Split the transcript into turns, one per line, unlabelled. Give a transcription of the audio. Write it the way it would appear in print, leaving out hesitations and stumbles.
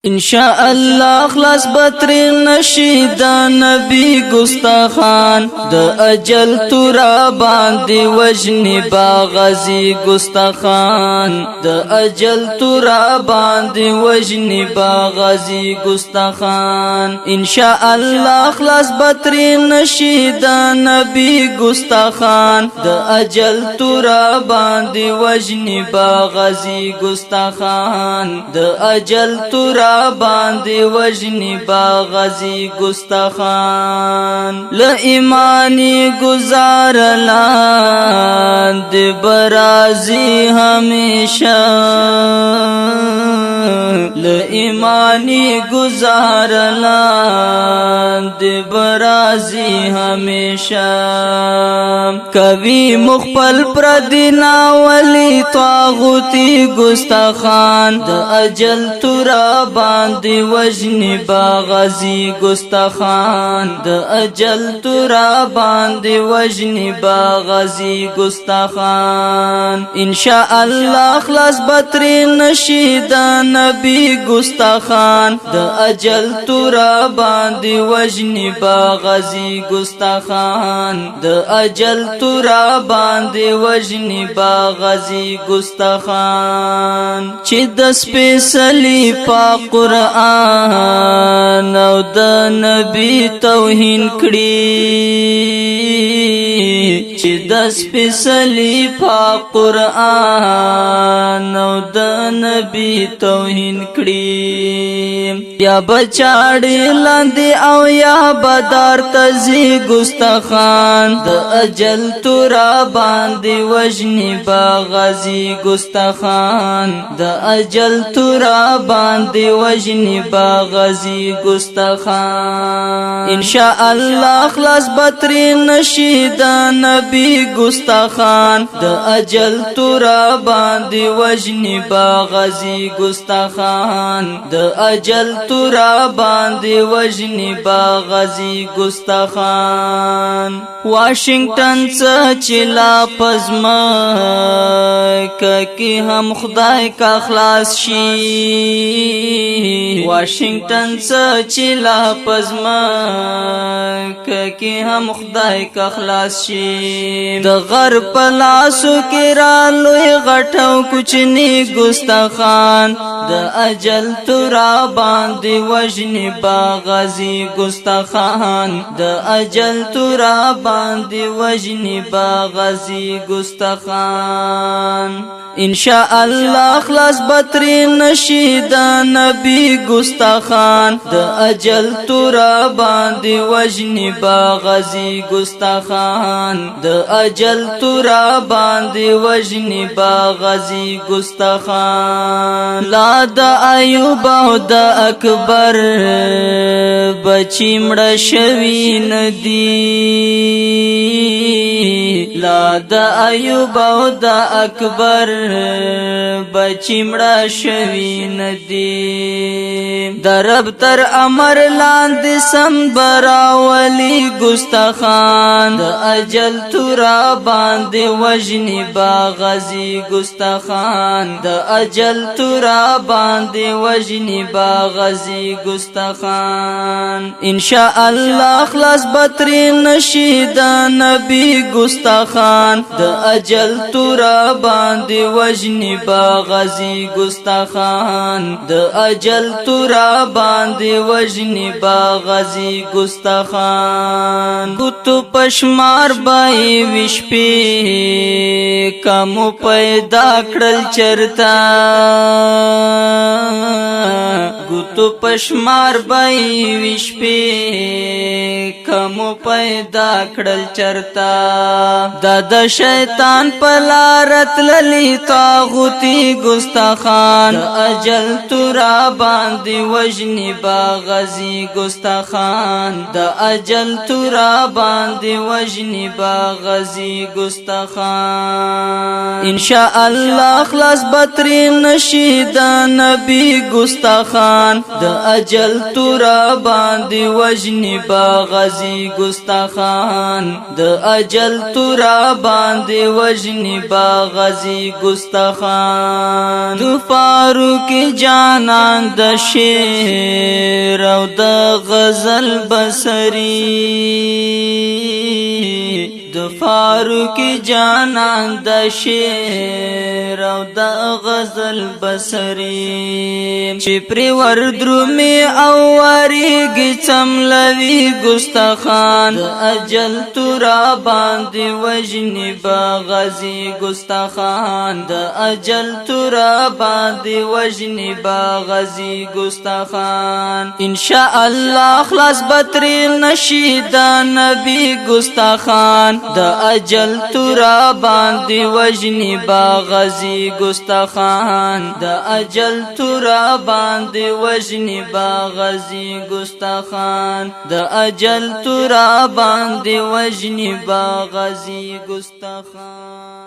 انشاءالله خلاص بطری نشی دا نبی گستاخان دا اجل تورا باندې وژني با غازي گستاخان دا اجل تورا باندې وژني با غازي گستاخان انشاءالله خلاص بطری نشی دا نبی گستاخان دا اجل تورا باندې وژني با غازي گستاخان دا اجل تورا باندې وژني با غازي گستاخان ل ایمانی گزار لاند برازي همیشه ل ایمانی گزار لاند برازي همیشه کوي مخبل پر دینا ولی طاغوتی گستاخان د اجل تورا باندې وژني با غازي گستاخان د اجل تورا باندې وژني با غازي گستاخان انشاءالله خلاص بطری نشي د نبی گستاخان د اجل تورا باندې وژني با غازي گستاخان د اجل تورا باندې وژني با غازي گستاخان چې د سپېڅلي پاک قرآن او د نبی توهین کړي چې د سپېڅلي پاک قرآن او د نبی توهین کړي یا بچاړي لاندې او یا بدار تزي گستاخان د اجل تورا باندې وژني با غازي گستاخان د اجل تورا باندې وژني با غازي گستاخان انشاءالله خلاص بطری نشي د نبی گستاخان د اجل تورا باندې وژني با غازي گستاخان د اجل تورا باندې وژني با غازي گستاخان واشنگټن څخه چلا پزما کی هم خدای کا خلاص شي واشنگټن څخه چلا پزما کی هم خدای کا خلاص شي د غرب پلاسو کې را لوی غټو کوچنی گستاخان د اجل تورا باندې وژني با غازي گستاخان د اجل تورا باندې وژني با غازي گستاخان انشاءالله خلاص بطری نشي د نبی گستاخان د اجل تورا باندې وژني با غازي گستاخان د اجل تورا باندې وژني با غازي گستاخان لا د ایوب او د اکبر بچی مړ شوی ندی لا د ایوب او د اکبر بچی مړ شوی ندی درب تر امر لاندې سم براولی گستاخان د اجل تورا باندې وژني با غازي گستاخان د اجل تورا باندې وژني با غازي گستاخان انشاءالله خلاص بطری نشي د نبی گستاخان د اجل تورا باندې وژني با غازي گستاخان د اجل تورا باندې وژني با غازي گستاخان ګوتو پشمار بای وشپې کوم پیدا کړل چرتا ګوتو پشمار بای وشپې کوم پیدا کړل چرتا د شیطان پلارت للی طاغوتی گستاخان اجل تورا باندې وژني با غازي گستاخان د اجل تورا باندې وژني با غازي گستاخان ان شاء الله خلاص بتری نشي د نبی ستاخان د اجل تورا باندې وژني غازي ستاخان د اجل تورا باندې وژني غازي ستاخان د فاروق جانان د شعر او د غزل بصری د فاروق جانان د شعر او د غزل بصری چې پر ور درومي او وریږي څملوي ستاخان د اجل تورا باندې وژني غازي ستاخان د اجل تورا باندې وژني غازي ستاخان ان شاء الله خلاص بتری نشي د نبی ستاخان د اجل تورا باندې وژني غازي ستاخان د اجل تورا باندې وژني غازي ستاخان د اجل تورا باندې وژني غازي ستاخان